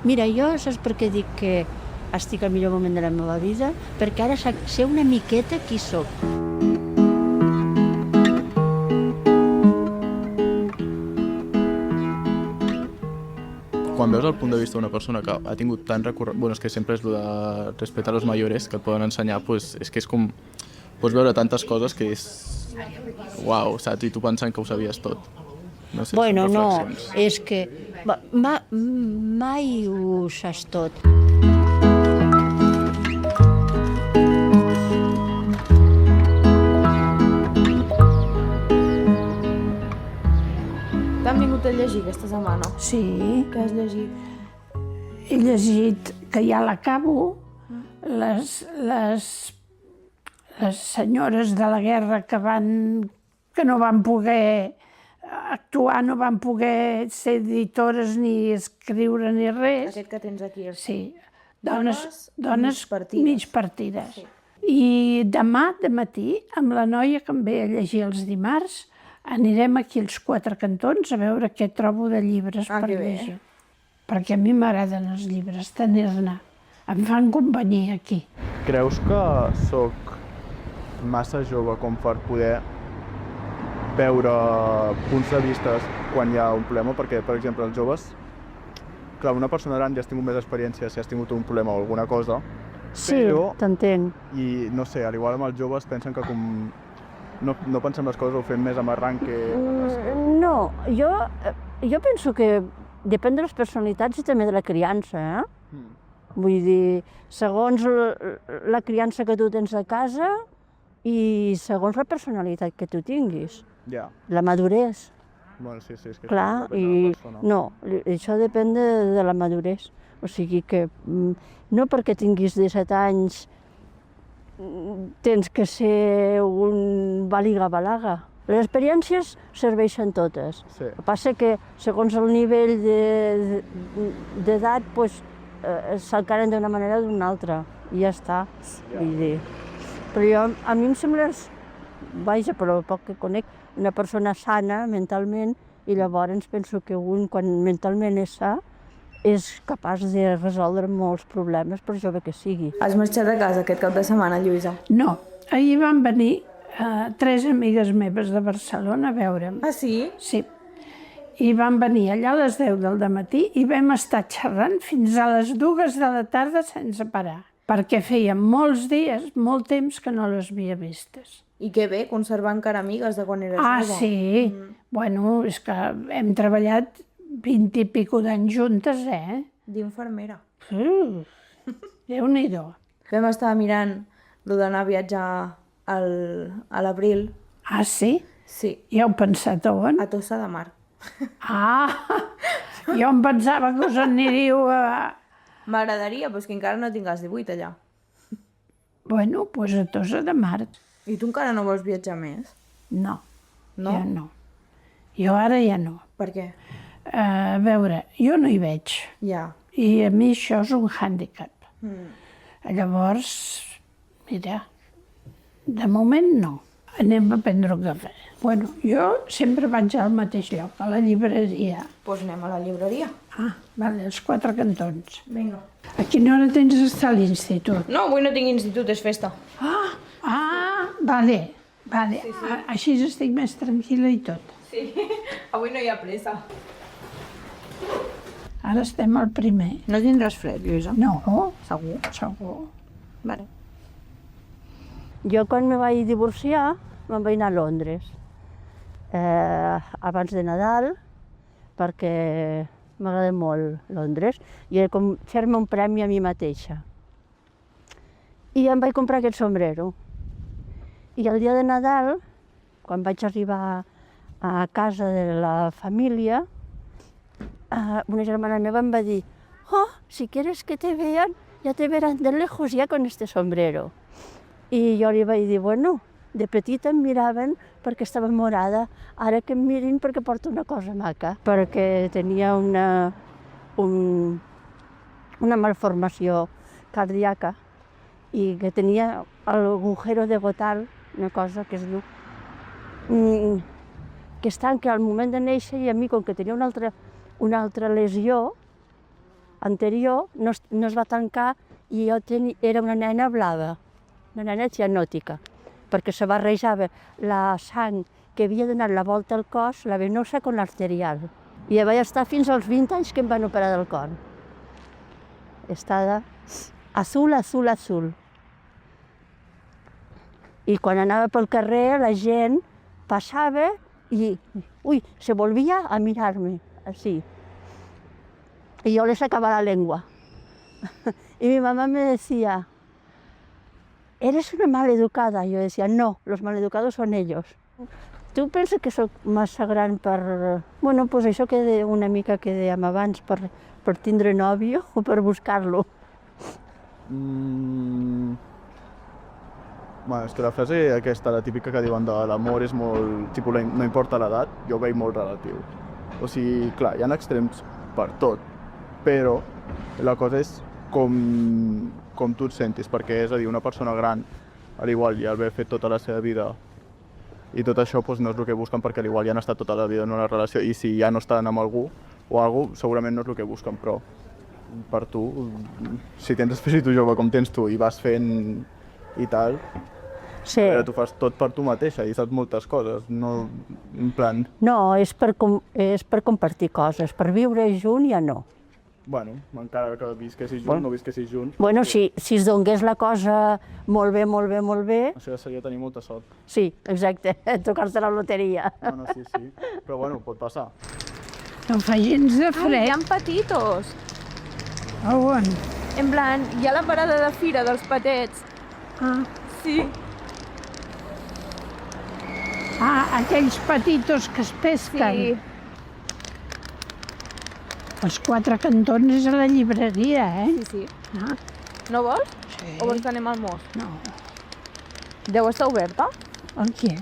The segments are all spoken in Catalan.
Mira, jo saps per què dic que estic al millor moment de la meva vida? Perquè ara sé una miqueta qui sóc. Quan veus el punt de vista d'una persona que ha tingut tant recorregut, és que sempre és el de respecte a los mayores que et poden ensenyar, és que és com, pots veure tantes coses que és, uau, saps? I tu pensant que ho sabies tot. No sé, Bueno, són no, reflexions. és que mai ho saps tot. T'han vingut a llegir aquesta setmana? Sí, Què has llegit? he llegit, que ja l'acabo, les senyores de la guerra que no van poder actuar, no van poder ser editores ni escriure ni res. Aquest que tens aquí. Sí, dones mig partides. mig partides. Sí. I demà, de matí, amb la noia que em ve a llegir els dimarts, anirem aquí als Quatre Cantons a veure què trobo de llibres per que bé. llegir. Perquè a mi m'agraden els llibres, tenir-ne. Em fan companyia aquí. Creus que sóc massa jove com per poder veure punts de vista quan hi ha un problema? Perquè, per exemple, els joves, clar, una persona gran ja has tingut més experiència si has tingut un problema o alguna cosa, Sí, però, t'entenc. i no sé, al igual amb els joves pensen que com no pensem les coses, ho fem més amb arranque. No, jo penso que depèn de les personalitats i també de la criança, Vull dir, segons la criança que tu tens a casa i segons la personalitat que tu tinguis, Ja, la maduresa. bueno, sí, és que Clar, depèn de la i persona. no, això depèn de la maduresa. O sigui que no perquè tinguis 17 anys tens que ser un baliga-balaga. Les experiències serveixen totes. Sí. El que passa que segons el nivell d'edat s'encaren d'una manera o d'una altra i ja està. Vull dir. Però a mi em sembla, vaja, però el poc que conec, una persona sana mentalment i llavors penso que un, quan mentalment és sa, és capaç de resoldre molts problemes, per jove que sigui. Has marxat a casa aquest cap de setmana, Lluïsa? No, ahir van venir 3 amigues meves de Barcelona a veure'm. Ah, sí? Sí. I van venir allà a les 10 del matí i vam estar xerrant fins a les 2 de la tarda sense parar, perquè feia molts dies, molt temps que no les havia vistes. I que bé, conservar encara amigues de quan eres Ah, jove. sí. Bueno, és que hem treballat 20 i pico d'anys juntes, D'infermera. Déu-n'hi-do. Vam estar mirant lo d'anar a viatjar a l'abril. Ah, sí? Sí, Ja heu pensat a on? a Tossa de Mar. Ah, jo em pensava que us aniríeu a... M'agradaria, però és que encara no tinc els 18 allà. Bueno, doncs a Tossa de Mar. I tu encara no vols viatjar més? No, No? ja no. Jo ara ja no. Per què? A veure, jo no hi veig. Ja. I a mi això és un hàndicap. Llavors, mira, de moment no. Anem a prendre un cafè. Bueno, jo sempre vaig al mateix lloc, a la llibreria. Doncs anem a la llibreria. Ah, vale, als Quatre Cantons. Vinga. A quina hora tens d'estar a l'institut? No, avui no tinc institut, és festa. Vale. Sí. Així estic més tranquil·la i tot. Sí, avui no hi ha pressa. Ara estem al primer. No tindràs fred, Lluïsa? No, Segur? segur. Vale. Jo quan me vaig divorciar me'n vaig anar a Londres abans de Nadal perquè m'agrada molt Londres i era com fer-me un premi a mi mateixa. I em vaig comprar aquest sombrero. I el dia de Nadal, quan vaig arribar a casa de la família, una germana meva em va dir «Oh, si quieres que te vean, ya te verán de lejos ya con este sombrero». I jo li vaig dir, bueno, de petita em miraven perquè estava morada, ara que em mirin perquè porto una cosa maca, perquè tenia una malformació cardíaca i que tenia el agujero de Gotal, una cosa que es diu, que es tanca al moment de néixer i a mi, com que tenia una altra lesió anterior no es va tancar i jo era una nena blava, una nena cianòtica, perquè se barrejava la sang que havia donat la volta al cos, la venosa con l'arterial. I vaig estar fins als 20 anys que em van operar del cor. Estava azul, azul, azul. I quan anava pel carrer la gent passava y, se volvía a mirarme, así. Y yo le sacaba la lengua. Y mi mamá me decía, eres una maleducada. Y yo decía, no, los maleducados son ellos. Tu penses que sóc massa gran per... Bueno, pues això que una mica que dèiem abans, per tindre nòvio o per buscar-lo. Bueno, és que la frase aquesta, la típica que diuen de l'amor és molt... tipus, no importa l'edat, jo ho veig molt relatiu. O sigui, clar, hi ha extrems per tot, però la cosa és com tu et sentis, perquè és a dir, una persona gran, a l'igual ja haver fet tota la seva vida i tot això doncs, no és el que busquen perquè a l'igual ja han estat tota la vida en una relació i si ja no estan amb algú o algú, segurament no és el que busquen, però per tu, si tens espíritu jove com tens tu i vas fent i tal, Sí. però tu fas tot per tu mateixa i saps moltes coses, no en plan... No, és per compartir coses, per viure junt ja no. Bueno, encara que visquessis junts, no visquessis junts... Bueno, si es donés la cosa molt bé, molt bé, molt bé... Això ja seria tenir molta sort. Sí, exacte, tocar-se la loteria. No, sí, sí, però bueno, pot passar. No fa gens de Ai, fred. hi ha petitos! A on? En plan, hi ha la parada de fira dels patets. Ah, Sí. aquells petitos que es pesquen. Sí. Els Quatre Cantons és a la llibreria, Sí, sí. Ah, No vols? sí. O vols que anem al Mos? No. Deu estar oberta? El què?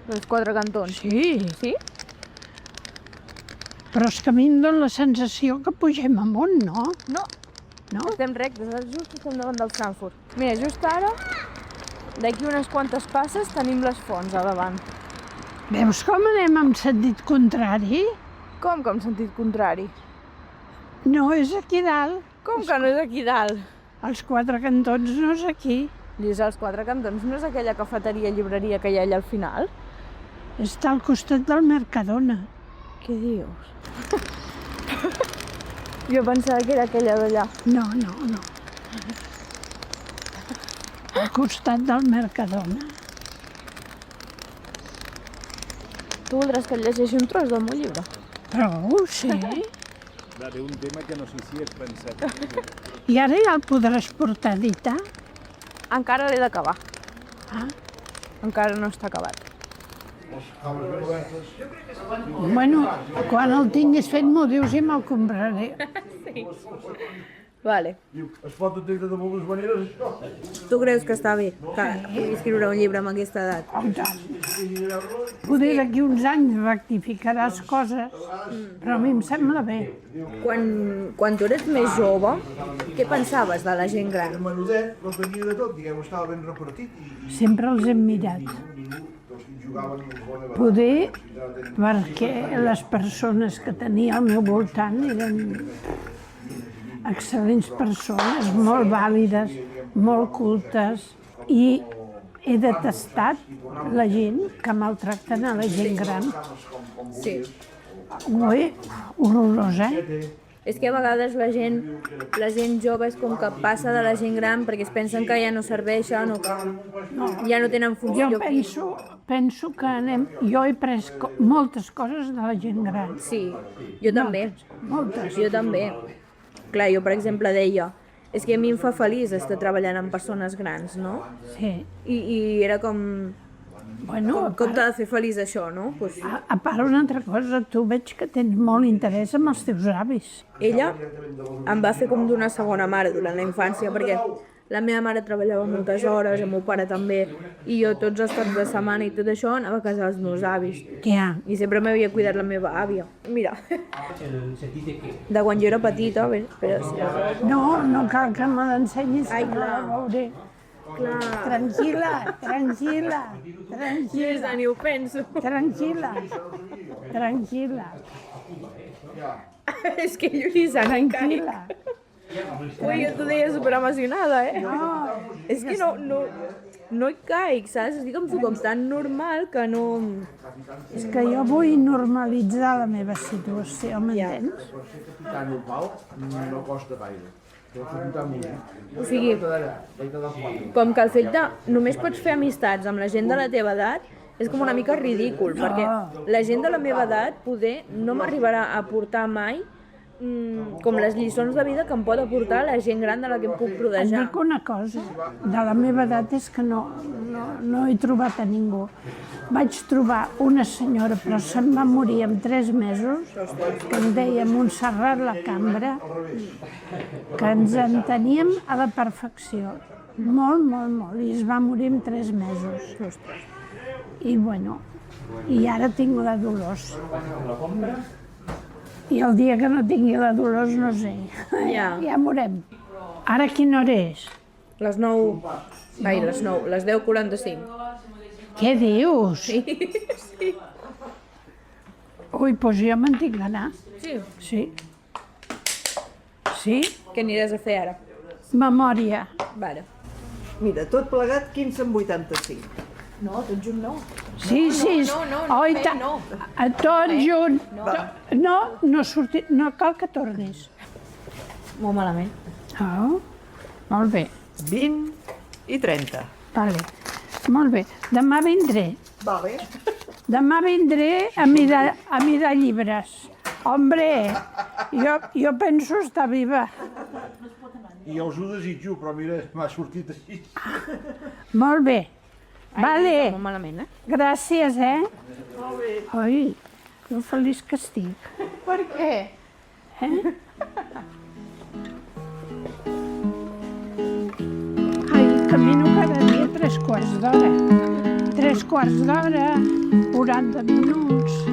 Els Quatre Cantons. Sí, Sí? però és que a mi em dóna la sensació que pugem amunt, no? No. No? Estem rectes, just estem davant del Frankfurt. Mira, just ara, d'aquí unes quantes passes, tenim les fonts a davant. Veus com anem en sentit contrari? Com en sentit contrari? No és aquí dalt. Com que no és aquí dalt? Els Quatre Cantons no és aquí. Lluís, els Quatre Cantons no és aquella cafeteria, llibreria que hi ha allà al final? Està al costat del Mercadona. Què dius? Jo pensava que era aquella d'allà. No, no, no. Al costat del Mercadona. Tu voldràs que et llegeixi un tros del meu llibre? Prou, sí. De un tema que no sé si has pensat. I ara ja el podràs portar a editar? Encara l'he d'acabar. Ah. Encara no està acabat. Bueno, quan el tinguis fet m'ho dius i me'l compraré. Vale. Es pot entendre de moltes maneres, això. Tu creus que està bé que pugui escriure un llibre amb aquesta edat? Oh, tant. Poder d'aquí uns anys rectificaràs coses, però a mi em sembla bé. Quan tu eres més jove, què pensaves de la gent gran? El menudet no tenia de tot, diguem, estava ben repartit i Sempre els hem mirat. jugaven molt bona Poder perquè les persones que tenia al meu voltant eren excel·lents persones, molt vàlides, molt cultes, i he detestat la gent que maltracten a la gent gran. Sí. Ho he horrorós, eh? És que a vegades la gent jove és com que passa de la gent gran perquè es pensen que ja no serveixen o que ja no tenen funció. Jo penso que anem... Jo he pres moltes coses de la gent gran. Sí, jo també. Moltes. Jo també. Clar, jo per exemple deia, és que a mi em fa feliç estar treballant amb persones grans, no? Sí. I era com... Bueno, Com t'ha de fer feliç això, no? Pues, a part una altra cosa, tu veig que tens molt interès en els teus avis. ella em va fer com d'una segona mare durant la infància, perquè la meva mare treballava moltes hores, el meu pare també, i jo tots els caps de setmana i tot això anava a casa dels meus avis. Ja. I sempre m'havia cuidat la meva àvia. Mira, de quan jo era petita, a veure, espera. No cal que me l'ensenyis, Ai, que no la clar. veuré. Clar, Tranquil·la, ni ho penso. tranquil·la. És que Lluís, encara... Tranquil·la. Ui, jo t'ho deia superemocionada, eh? És que no hi caic, saps? Estic amb tu com tan normal que no... És que jo vull normalitzar la meva situació, m'entens? O sigui, com que el fet de només pots fer amistats amb la gent de la teva edat és com una mica ridícul, perquè la gent de la meva edat poder no m'arribarà a portar mai com les lliçons de vida que em pot aportar la gent gran de la que em puc Et rodejar. dic una cosa, de la meva edat és que no he trobat a ningú. Vaig trobar una senyora, però se'n va morir en 3 mesos, que em deia Montserrat la Cambra, que ens enteníem a la perfecció. Molt, molt, molt. I es va morir en 3 mesos. I bueno, i ara tinc la Dolors. I el dia que no tingui la Dolors no sé, Ja. ja veurem. Ara quina hora és? Les 9... Ai, les 9, les 10:45. Què dius? Sí. Ui, doncs jo me'n tinc d'anar. Sí. Sí. Sí? Què aniràs a fer ara? Memòria. Vale. Mira, tot plegat 15,85. No, tot junt no. Sí, sí. no, Oi, bé, tant. no. A tot junt. No sortir, no cal que tornis. Molt malament. Oh, molt bé. 20 i 30. Vale. Molt bé. Demà vindré. Vale. Demà vindré a mirar llibres. Hombre, jo penso estar viva. I jo us ho desitjo, però mira, m'ha sortit així. Molt bé. Vale. Molt malament, eh? Gràcies, Molt bé. Oi, que feliç que estic. Per què? Ai, camino cada dia 3 quarts d'hora. 3 quarts d'hora, 40 minuts.